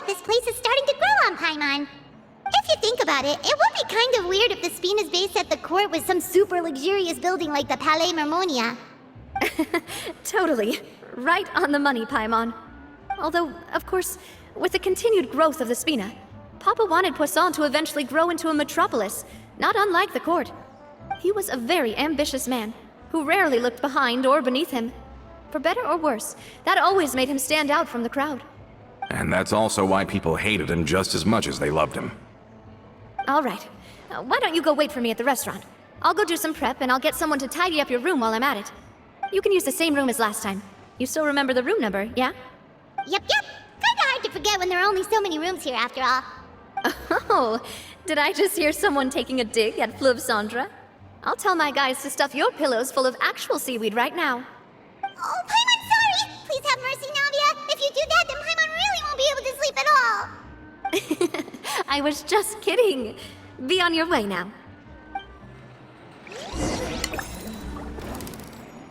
like this place is starting to grow on Paimon. If you think about it, it would be kind of weird if the Spina's base at the court was some super luxurious building like the Palais Mermonia. Totally. Right on the money, Paimon. Although, of course, with the continued growth of the Spina, Papa wanted Poisson to eventually grow into a metropolis, not unlike the court. He was a very ambitious man, who rarely looked behind or beneath him. For better or worse, that always made him stand out from the crowd. And that's also why people hated him just as much as they loved him. All right. Why don't you go wait for me at the restaurant? I'll go do some prep, and I'll get someone to tidy up your room while I'm at it. You can use the same room as last time. You still remember the room number, yeah? Yep. Kinda hard to forget when there are only so many rooms here after all. Oh, did I just hear someone taking a dig at Fleuve Cendra? I'll tell my guys to stuff your pillows full of actual seaweed right now. Oh, Paimon, sorry! Please have mercy, Navia. If you do that, then Paimon really won't be able to sleep at all. I was just kidding. Be on your way now.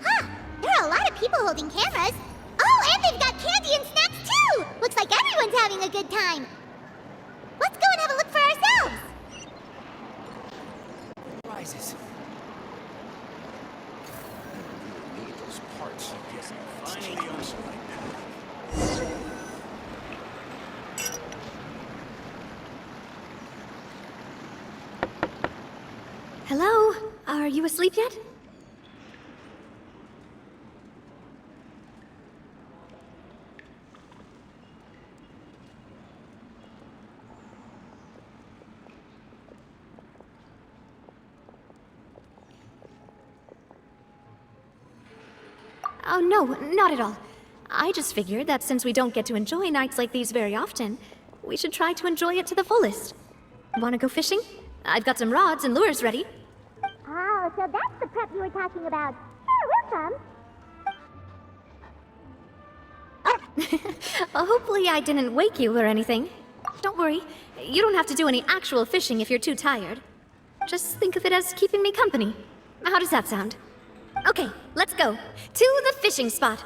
Huh, there are a lot of people holding cameras. Oh, and they've got candy and snacks too! Looks like everyone's having a good time. Let's go and have a look for ourselves. Rises. Need those parts. Yes, finally on some like that. Hello? Are you asleep yet? Oh, no, not at all. I just figured that since we don't get to enjoy nights like these very often, we should try to enjoy it to the fullest. Wanna go fishing? I've got some rods and lures ready. Oh, so that's the prep you were talking about. Sure, we'll come. Hopefully I didn't wake you or anything. Don't worry, you don't have to do any actual fishing if you're too tired. Just think of it as keeping me company. How does that sound? Okay, let's go. To the fishing spot.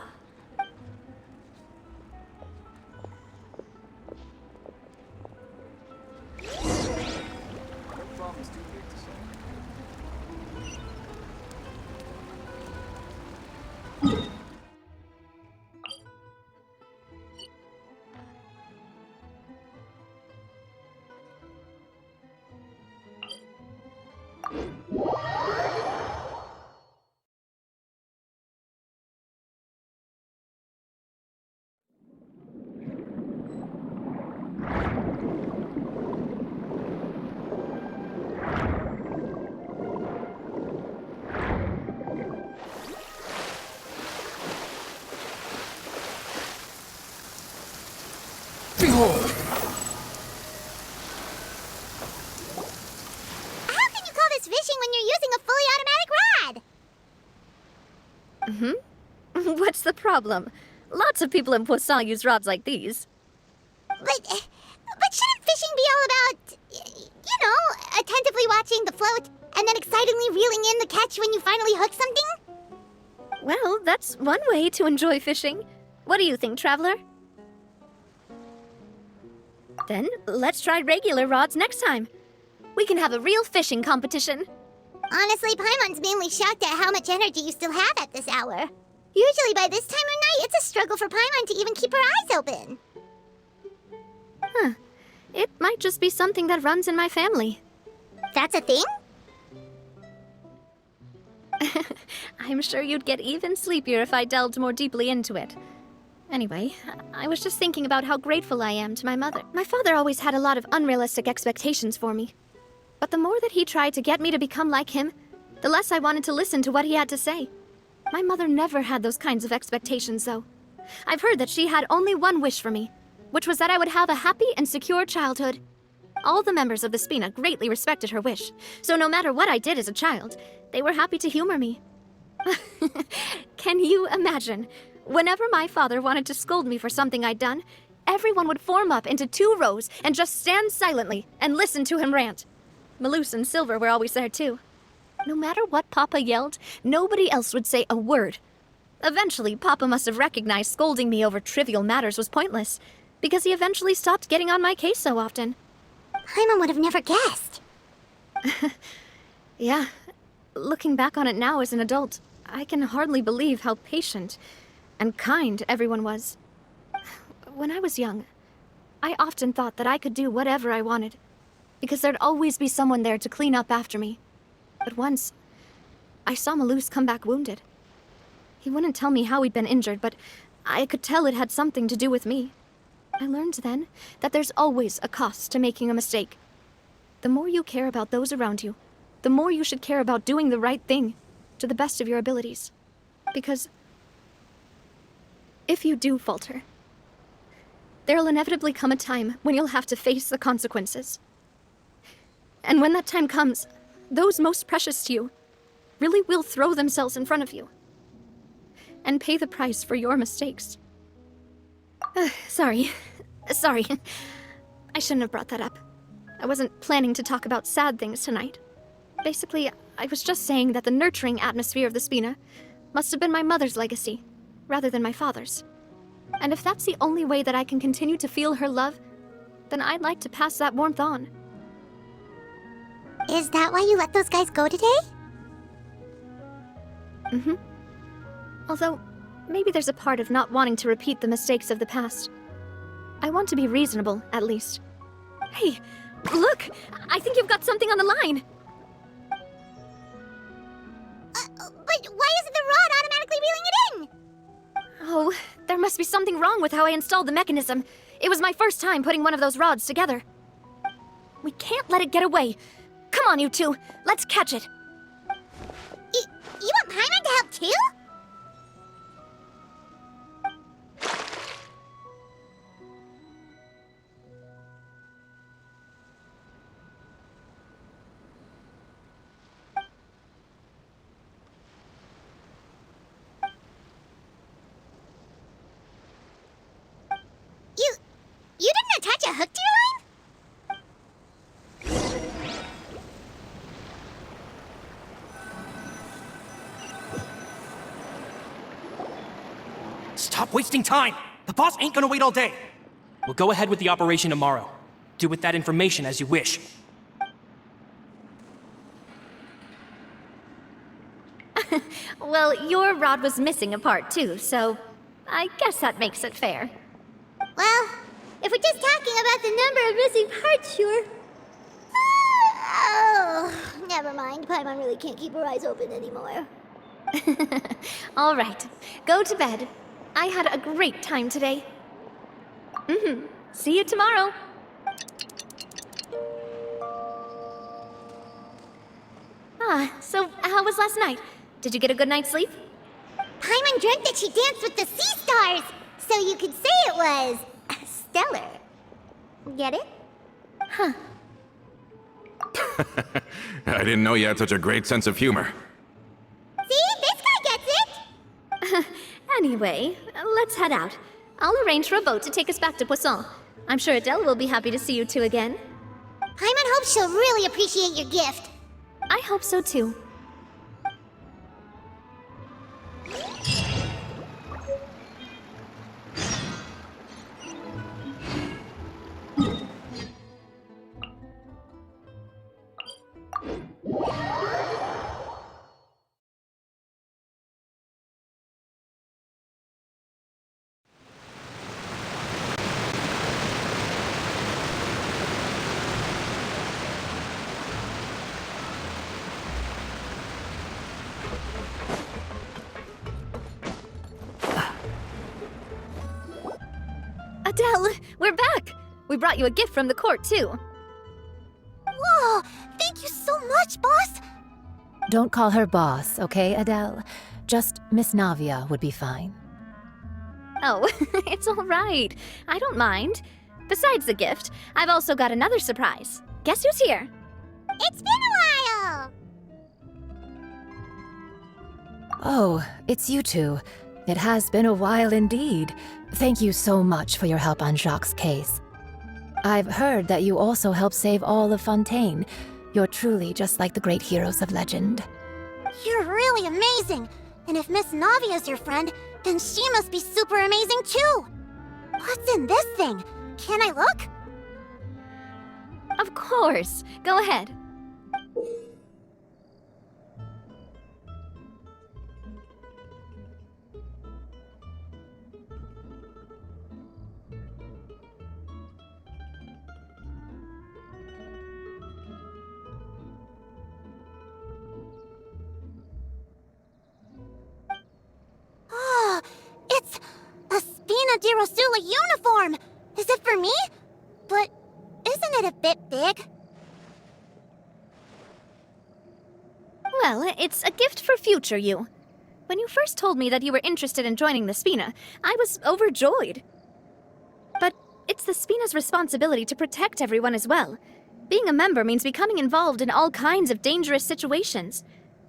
Behold! How can you call this fishing when you're using a fully automatic rod? What's the problem? Lots of people in Poisson use rods like these. But shouldn't fishing be all about, you know, attentively watching the float and then excitedly reeling in the catch when you finally hook something? Well, that's one way to enjoy fishing. What do you think, Traveler? Then, let's try regular rods next time. We can have a real fishing competition. Honestly, Paimon's mainly shocked at how much energy you still have at this hour. Usually by this time of night, it's a struggle for Paimon to even keep her eyes open. Huh. It might just be something that runs in my family. That's a thing? I'm sure you'd get even sleepier if I delved more deeply into it. Anyway, I was just thinking about how grateful I am to my mother. My father always had a lot of unrealistic expectations for me. But the more that he tried to get me to become like him, the less I wanted to listen to what he had to say. My mother never had those kinds of expectations, though. I've heard that she had only one wish for me, which was that I would have a happy and secure childhood. All the members of the Spina greatly respected her wish, so no matter what I did as a child, they were happy to humor me. Can you imagine? Whenever my father wanted to scold me for something I'd done, everyone would form up into 2 rows and just stand silently and listen to him rant. Malouse and Silver were always there too. No matter what Papa yelled, nobody else would say a word. Eventually, Papa must have recognized scolding me over trivial matters was pointless, because he eventually stopped getting on my case so often. Paimon would have never guessed. Yeah, looking back on it now as an adult, I can hardly believe how patient and kind everyone was. When I was young, I often thought that I could do whatever I wanted, because there'd always be someone there to clean up after me. But once, I saw Malus come back wounded. He wouldn't tell me how he'd been injured, but I could tell it had something to do with me. I learned then that there's always a cost to making a mistake. The more you care about those around you, the more you should care about doing the right thing, to the best of your abilities. Because if you do falter, there'll inevitably come a time when you'll have to face the consequences. And when that time comes, those most precious to you really will throw themselves in front of you and pay the price for your mistakes. Sorry. I shouldn't have brought that up. I wasn't planning to talk about sad things tonight. Basically, I was just saying that the nurturing atmosphere of the Spina must have been my mother's legacy, rather than my father's. And if that's the only way that I can continue to feel her love, then I'd like to pass that warmth on. Is that why you let those guys go today? Mm-hmm. Although, maybe there's a part of not wanting to repeat the mistakes of the past. I want to be reasonable, at least. Hey, look! I think you've got something on the line! But why isn't the rod automatically reeling it in? Oh, there must be something wrong with how I installed the mechanism. It was my first time putting one of those rods together. We can't let it get away. Come on, you two. Let's catch it. You want Paimon to help too? You didn't attach a hook to your line? Stop wasting time! The boss ain't gonna wait all day! We'll go ahead with the operation tomorrow. Do with that information as you wish. Well, your rod was missing a part too, so I guess that makes it fair. Well, if we're just talking about the number of missing parts, sure. Oh, never mind. Paimon really can't keep her eyes open anymore. All right, go to bed. I had a great time today. See you tomorrow. So how was last night? Did you get a good night's sleep? Paimon dreamt that she danced with the sea stars, so you could say it was stellar. Get it? Huh. I didn't know you had such a great sense of humor. See? This guy gets it! Anyway, let's head out. I'll arrange for a boat to take us back to Poisson. I'm sure Adele will be happy to see you two again. Paimon hopes she'll really appreciate your gift. I hope so too. Adele, we're back! We brought you a gift from the court, too. Whoa! Thank you so much, boss! Don't call her boss, okay, Adele? Just Miss Navia would be fine. Oh, it's all right. I don't mind. Besides the gift, I've also got another surprise. Guess who's here? It's been a while! Oh, it's you two. It has been a while indeed. Thank you so much for your help on Jacques' case. I've heard that you also helped save all of Fontaine. You're truly just like the great heroes of legend. You're really amazing! And if Miss Navia's your friend, then she must be super amazing too! What's in this thing? Can I look? Of course. Go ahead. Oh, it's a Spina di Rosula uniform! Is it for me? But isn't it a bit big? Well, it's a gift for future you. When you first told me that you were interested in joining the Spina, I was overjoyed. But it's the Spina's responsibility to protect everyone as well. Being a member means becoming involved in all kinds of dangerous situations.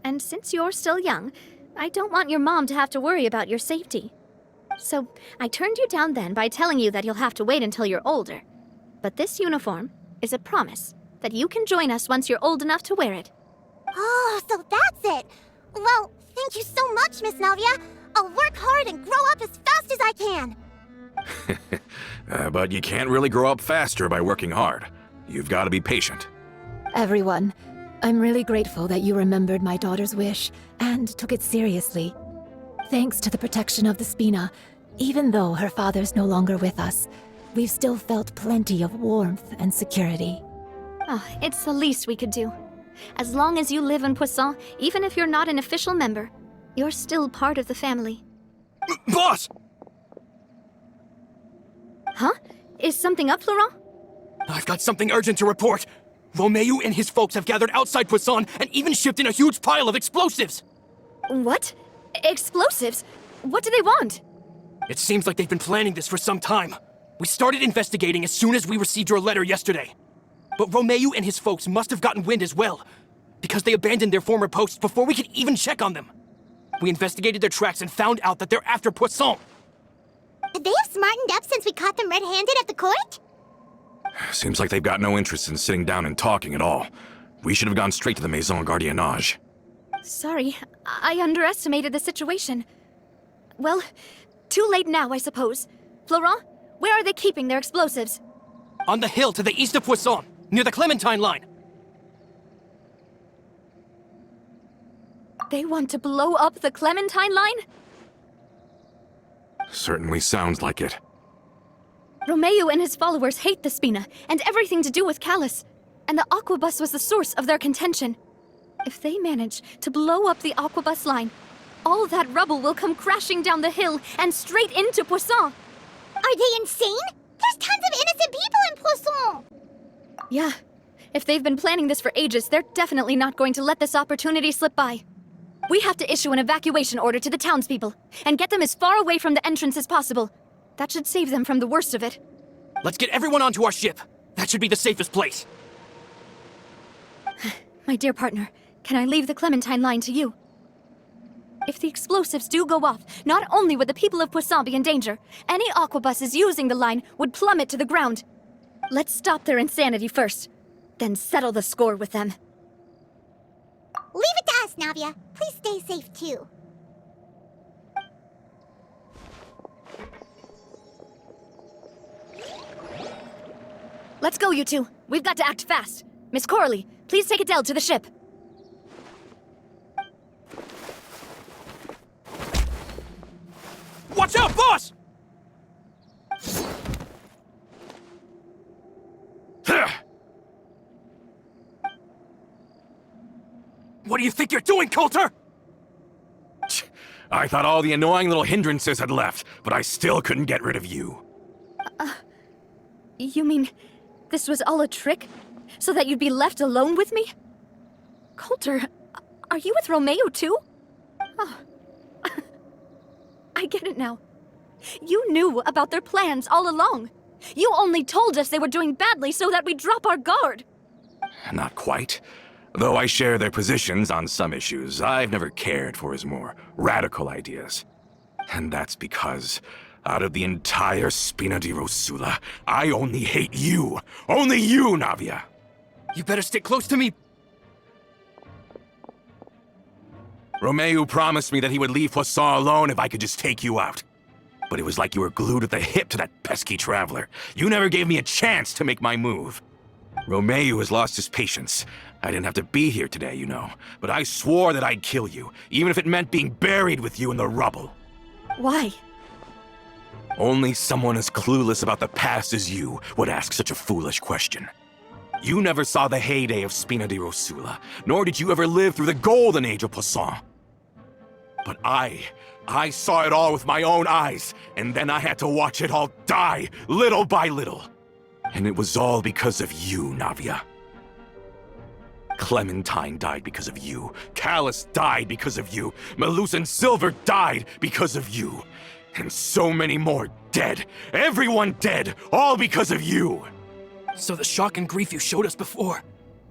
And since you're still young, I don't want your mom to have to worry about your safety. So I turned you down then by telling you that you'll have to wait until you're older. But this uniform is a promise that you can join us once you're old enough to wear it. Oh, so that's it! Well, thank you so much, Miss Navia. I'll work hard and grow up as fast as I can. But you can't really grow up faster by working hard. You've got to be patient. Everyone, I'm really grateful that you remembered my daughter's wish and took it seriously. Thanks to the protection of the Spina, even though her father's no longer with us, we've still felt plenty of warmth and security. Oh, it's the least we could do. As long as you live in Poisson, even if you're not an official member, you're still part of the family. Boss! Huh? Is something up, Florent? I've got something urgent to report. Romeu and his folks have gathered outside Poisson and even shipped in a huge pile of explosives. What? Explosives? What do they want? It seems like they've been planning this for some time. We started investigating as soon as we received your letter yesterday. But Romeu and his folks must have gotten wind as well, because they abandoned their former posts before we could even check on them. We investigated their tracks and found out that they're after Poisson. They have smartened up since we caught them red-handed at the court? Seems like they've got no interest in sitting down and talking at all. We should have gone straight to the Maison Gardiennage. Sorry, I underestimated the situation. Well, too late now, I suppose. Florent, where are they keeping their explosives? On the hill to the east of Poisson, near the Clementine line. They want to blow up the Clementine line? Certainly sounds like it. Romeu and his followers hate the Spina and everything to do with Callus, and the Aquabus was the source of their contention. If they manage to blow up the Aquabus line, all that rubble will come crashing down the hill and straight into Poisson. Are they insane? There's tons of innocent people in Poisson! Yeah, if they've been planning this for ages, they're definitely not going to let this opportunity slip by. We have to issue an evacuation order to the townspeople and get them as far away from the entrance as possible. That should save them from the worst of it. Let's get everyone onto our ship. That should be the safest place. My dear partner, can I leave the Clementine line to you? If the explosives do go off, not only would the people of Poisson be in danger, any aquabuses using the line would plummet to the ground. Let's stop their insanity first, then settle the score with them. Leave it to us, Navia. Please stay safe, too. Let's go, you two. We've got to act fast. Miss Coralie, please take Adele to the ship. Watch out, boss! What do you think you're doing, Coulter? I thought all the annoying little hindrances had left, but I still couldn't get rid of you. You mean this was all a trick? So that you'd be left alone with me? Coulter, are you with Romeu too? Oh. I get it now. You knew about their plans all along. You only told us they were doing badly so that we'd drop our guard. Not quite. Though I share their positions on some issues, I've never cared for his more radical ideas. And that's because, out of the entire Spina di Rosula, I only hate you. Only you, Navia. You better stick close to me. Romeu promised me that he would leave Poisson alone if I could just take you out. But it was like you were glued at the hip to that pesky traveler. You never gave me a chance to make my move. Romeo has lost his patience. I didn't have to be here today, you know, but I swore that I'd kill you, even if it meant being buried with you in the rubble. Why? Only someone as clueless about the past as you would ask such a foolish question. You never saw the heyday of Spina di Rosula, nor did you ever live through the golden age of Poisson. But I saw it all with my own eyes, and then I had to watch it all die, little by little. And it was all because of you, Navia. Clementine died because of you. Callus died because of you. Melus and Silver died because of you. And so many more dead. Everyone dead, all because of you. So the shock and grief you showed us before,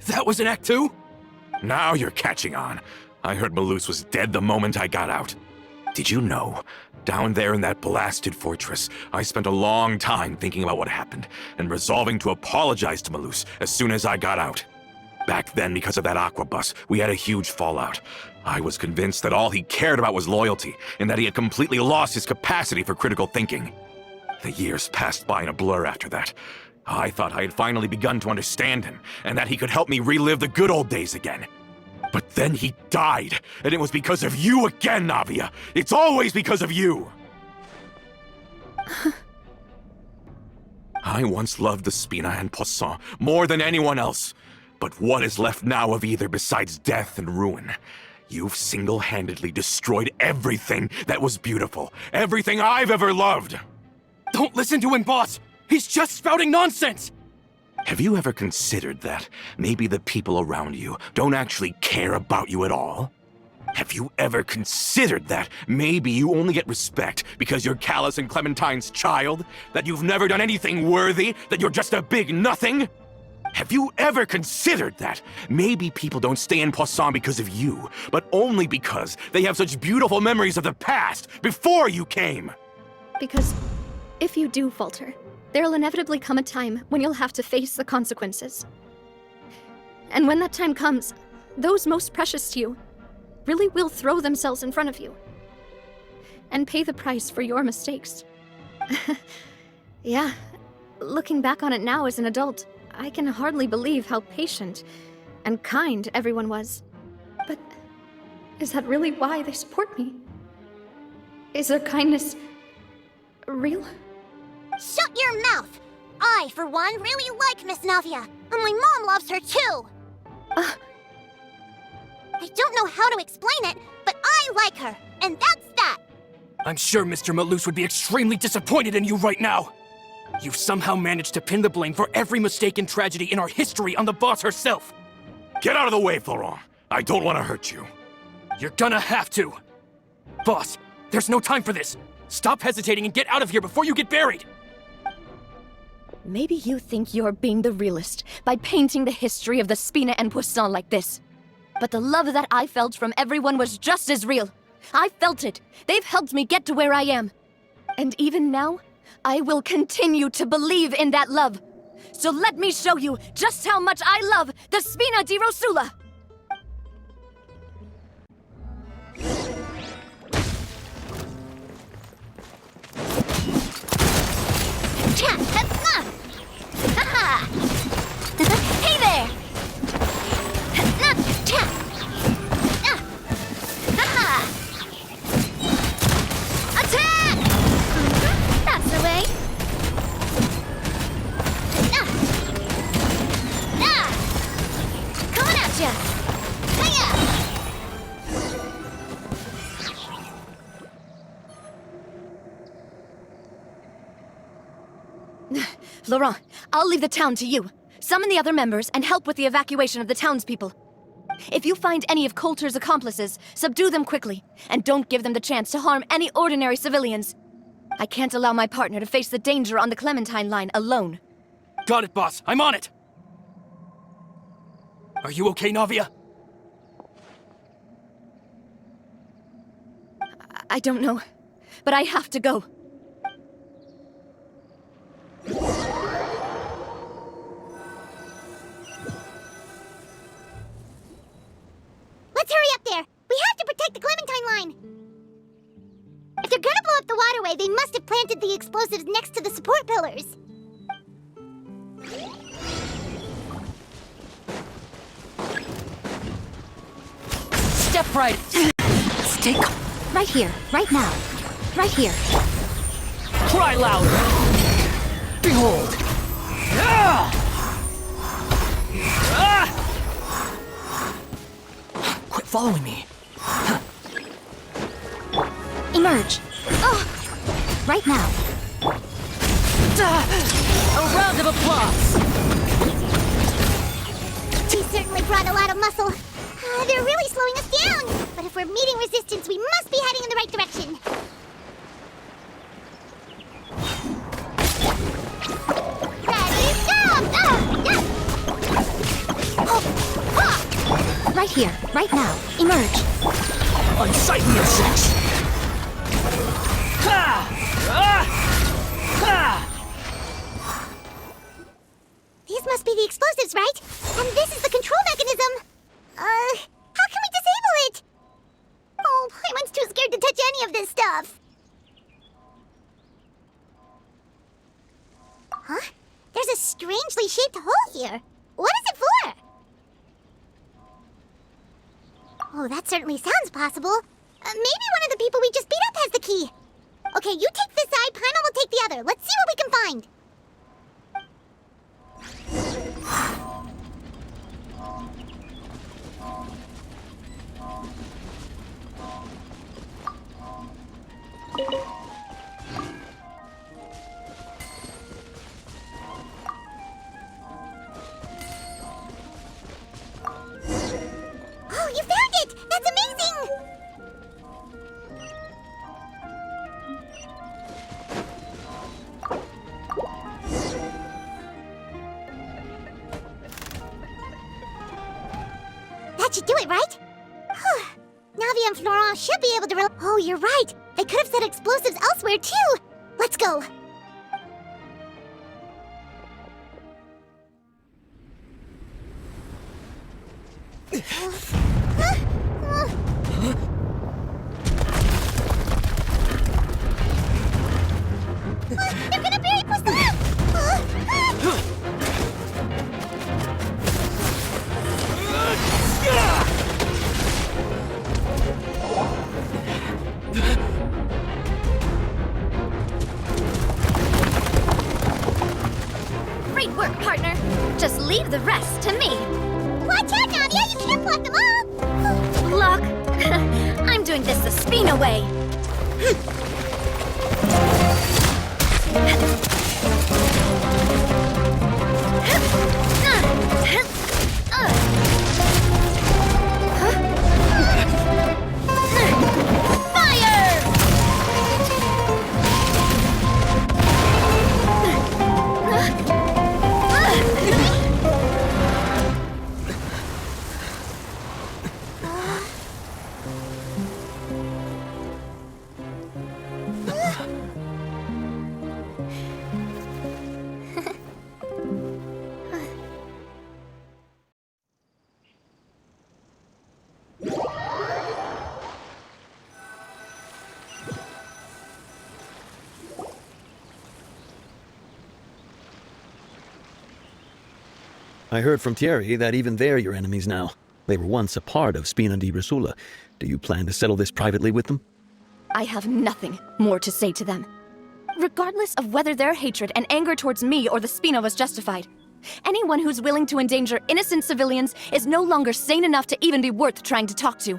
that was in Act 2? Now you're catching on. I heard Melus was dead the moment I got out. Did you know? Down there in that blasted fortress, I spent a long time thinking about what happened, and resolving to apologize to Melus as soon as I got out. Back then, because of that aqua bus, we had a huge fallout. I was convinced that all he cared about was loyalty, and that he had completely lost his capacity for critical thinking. The years passed by in a blur after that. I thought I had finally begun to understand him, and that he could help me relive the good old days again. But then he died, and it was because of you again, Navia! It's always because of you! I once loved the Spina and Poisson more than anyone else. But what is left now of either besides death and ruin? You've single-handedly destroyed everything that was beautiful. Everything I've ever loved! Don't listen to him, boss! He's just spouting nonsense! Have you ever considered that maybe the people around you don't actually care about you at all? Have you ever considered that maybe you only get respect because you're Callus and Clementine's child? That you've never done anything worthy? That you're just a big nothing? Have you ever considered that maybe people don't stay in Poisson because of you, but only because they have such beautiful memories of the past before you came? Because if you do falter, there'll inevitably come a time when you'll have to face the consequences. And when that time comes, those most precious to you really will throw themselves in front of you and pay the price for your mistakes. Yeah, looking back on it now as an adult, I can hardly believe how patient and kind everyone was. But is that really why they support me? Is their kindness real? Shut your mouth! I, for one, really like Miss Navia, and my mom loves her too! I don't know how to explain it, but I like her, and that's that! I'm sure Mr. Melus would be extremely disappointed in you right now! You've somehow managed to pin the blame for every mistake and tragedy in our history on the boss herself! Get out of the way, Florent! I don't want to hurt you. You're gonna have to! Boss, there's no time for this! Stop hesitating and get out of here before you get buried! Maybe you think you're being the realist by painting the history of the Spina and Poisson like this. But the love that I felt from everyone was just as real. I felt it. They've helped me get to where I am. And even now, I will continue to believe in that love. So let me show you just how much I love the Spina di Rosula! Hey there! Attack! That's the way. Coming at ya! Laurent, I'll leave the town to you. Summon the other members and help with the evacuation of the townspeople. If you find any of Coulter's accomplices, subdue them quickly, and don't give them the chance to harm any ordinary civilians. I can't allow my partner to face the danger on the Clementine line alone. Got it, boss. I'm on it! Are you okay, Navia? I don't know, but I have to go. Let's hurry up there! We have to protect the Clementine line! If they're gonna blow up the the waterway, they must have planted the explosives next to the support pillars. Step right. Stay calm. Right here, right now. Right here. Cry louder! Behold! Quit following me. Emerge. Oh! Right now. A round of applause. We certainly brought a lot of muscle. They're really slowing us down. But if we're meeting resistance, we must be heading in the right direction. Ready, go! Right here, right now. Emerge. Unsightly insects! These must be the explosives, right? And this is the control mechanism. How can we disable it? Oh, Paimon's too scared to touch any of this stuff. Huh? There's a strangely shaped hole here. What is it for? Oh, that certainly sounds possible. Maybe one of the people we just beat up has the key. Okay, you take this side, Paimon will take the other. Let's see what we can find. Oh, you found it! That's amazing! That should do it, right? Navi and Florent should be able to Oh, you're right! They could have set explosives elsewhere, too! Let's go! They're gonna bury Priscilla! Great work, partner. Just leave the rest to me. Watch out, Nadia! You can't block them all! Look, I'm doing this the Spina way. Fire! I heard from Thierry that even they're your enemies now. They were once a part of Spina di Rosula. Do you plan to settle this privately with them? I have nothing more to say to them. Regardless of whether their hatred and anger towards me or the Spina was justified, anyone who's willing to endanger innocent civilians is no longer sane enough to even be worth trying to talk to.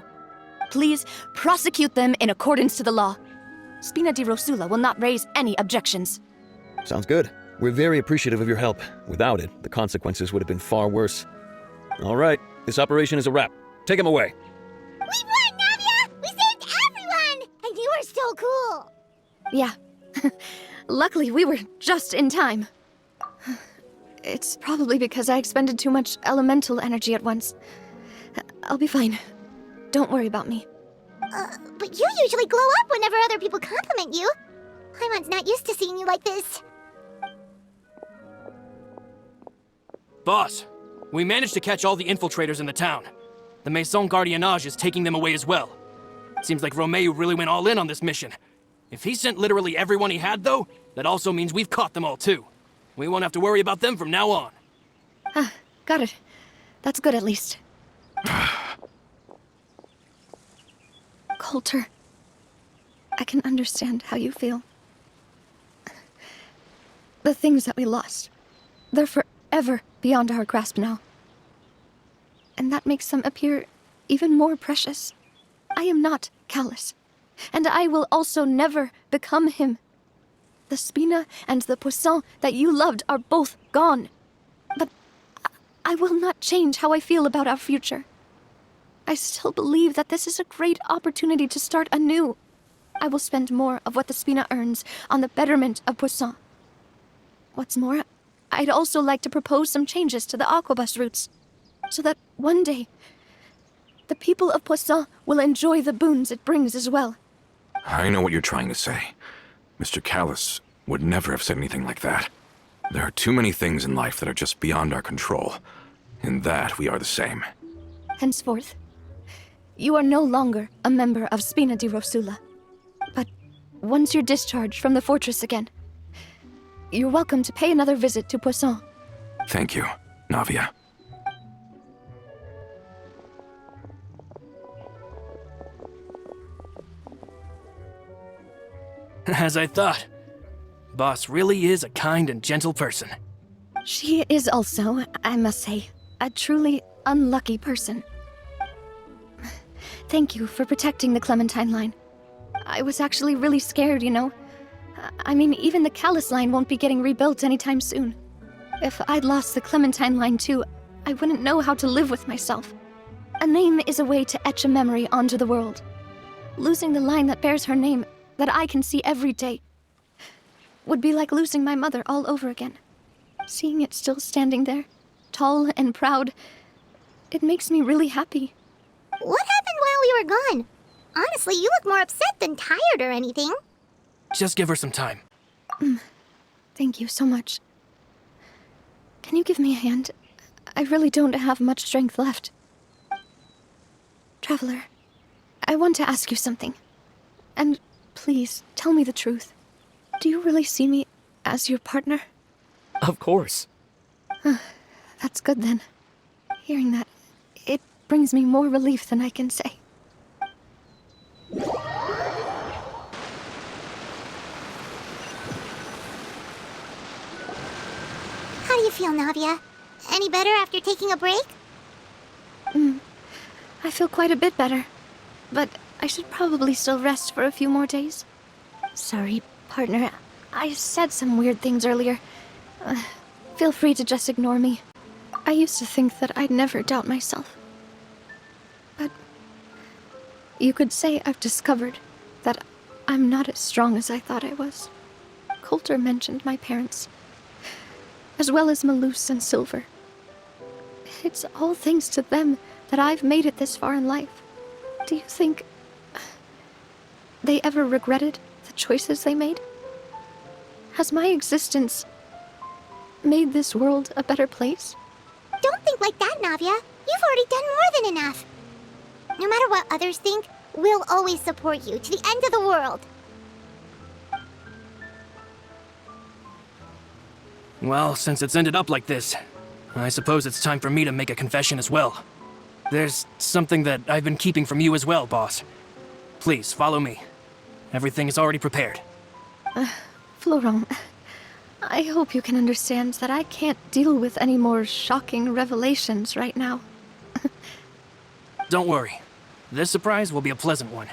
Please prosecute them in accordance to the law. Spina di Rosula will not raise any objections. Sounds good. We're very appreciative of your help. Without it, the consequences would have been far worse. All right, this operation is a wrap. Take him away. We won, Nadia! We saved everyone! And you are so cool! Yeah. Luckily, we were just in time. It's probably because I expended too much elemental energy at once. I'll be fine. Don't worry about me. But you usually glow up whenever other people compliment you. Paimon's not used to seeing you like this. Boss, we managed to catch all the infiltrators in the town. The Maison Gardiennage is taking them away as well. Seems like Romeu really went all in on this mission. If he sent literally everyone he had, though, that also means we've caught them all, too. We won't have to worry about them from now on. Got it. That's good, at least. Coulter, I can understand how you feel. The things that we lost, they're forever beyond our grasp now. And that makes them appear even more precious. I am not callous, and I will also never become him. The Spina and the Poisson that you loved are both gone. But I will not change how I feel about our future. I still believe that this is a great opportunity to start anew. I will spend more of what the Spina earns on the betterment of Poisson. What's more, I'd also like to propose some changes to the aquabus routes, so that one day, the people of Poisson will enjoy the boons it brings as well. I know what you're trying to say. Mr. Callus would never have said anything like that. There are too many things in life that are just beyond our control. In that, we are the same. Henceforth, you are no longer a member of Spina di Rosula. But once you're discharged from the fortress again, you're welcome to pay another visit to Poisson. Thank you, Navia. As I thought. Boss really is a kind and gentle person. She is also, I must say, a truly unlucky person. Thank you for protecting the Clementine line. I was actually really scared, you know. I mean, even the Callus line won't be getting rebuilt anytime soon. If I'd lost the Clementine line too, I wouldn't know how to live with myself. A name is a way to etch a memory onto the world. Losing the line that bears her name, that I can see every day, would be like losing my mother all over again. Seeing it still standing there, tall and proud, it makes me really happy. What happened while we were gone? Honestly, you look more upset than tired or anything. Just give her some time. Thank you so much. Can you give me a hand? I really don't have much strength left. Traveler, I want to ask you something. And please, tell me the truth. Do you really see me as your partner? Of course. That's good then. Hearing that, it brings me more relief than I can say. How do you feel, Navia? Any better after taking a break? I feel quite a bit better, but I should probably still rest for a few more days. Sorry, partner. I said some weird things earlier. Feel free to just ignore me. I used to think that I'd never doubt myself. But you could say I've discovered that I'm not as strong as I thought I was. Coulter mentioned my parents, as well as Malus and Silver. It's all thanks to them that I've made it this far in life. Do you think they ever regretted the choices they made? Has my existence made this world a better place? Don't think like that, Navia. You've already done more than enough. No matter what others think, we'll always support you to the end of the world. Well, since it's ended up like this, I suppose it's time for me to make a confession as well. There's something that I've been keeping from you as well, boss. Please, follow me. Everything is already prepared. Florent, I hope you can understand that I can't deal with any more shocking revelations right now. Don't worry. This surprise will be a pleasant one.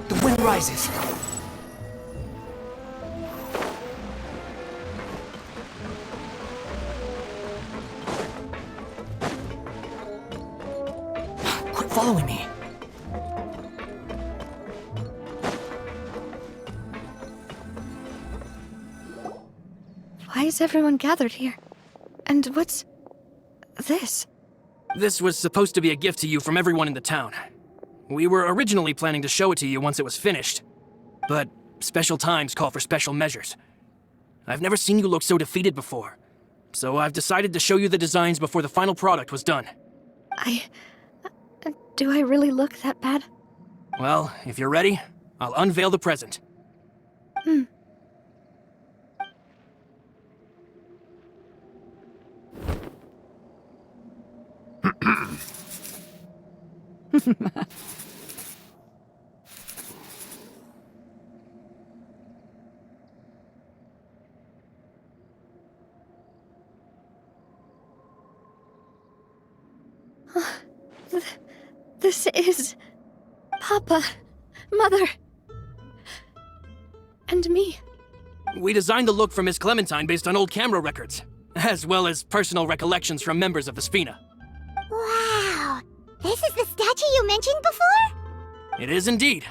The wind rises. Quit following me. Why is everyone gathered here? And what's this? This was supposed to be a gift to you from everyone in the town. We were originally planning to show it to you once it was finished. But special times call for special measures. I've never seen you look so defeated before. So I've decided to show you the designs before the final product was done. Do I really look that bad? Well, if you're ready, I'll unveil the present. This is... Papa, Mother, and me. We designed the look for Miss Clementine based on old camera records, as well as personal recollections from members of the Spina. Wow! This is the statue you mentioned before? It is indeed.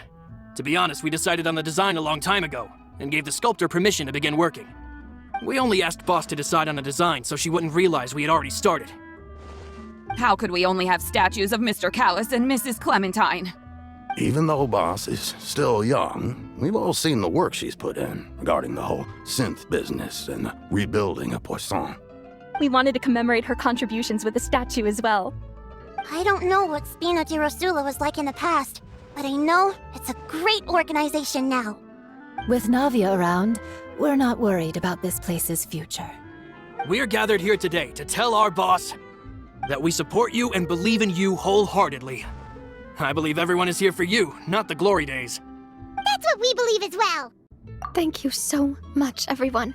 To be honest, we decided on the design a long time ago, and gave the sculptor permission to begin working. We only asked Boss to decide on a design so she wouldn't realize we had already started. How could we only have statues of Mr. Callus and Mrs. Clementine? Even though Boss is still young, we've all seen the work she's put in regarding the whole synth business and the rebuilding of Poisson. We wanted to commemorate her contributions with a statue as well. I don't know what Spina di Rosula was like in the past, but I know it's a great organization now. With Navia around, we're not worried about this place's future. We're gathered here today to tell our boss that we support you and believe in you wholeheartedly. I believe everyone is here for you, not the glory days. That's what we believe as well. Thank you so much, everyone.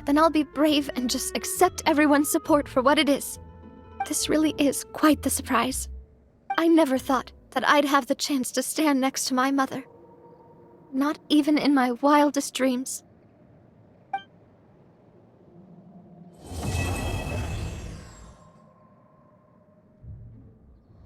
Then I'll be brave and just accept everyone's support for what it is. This really is quite the surprise. I never thought that I'd have the chance to stand next to my mother. Not even in my wildest dreams.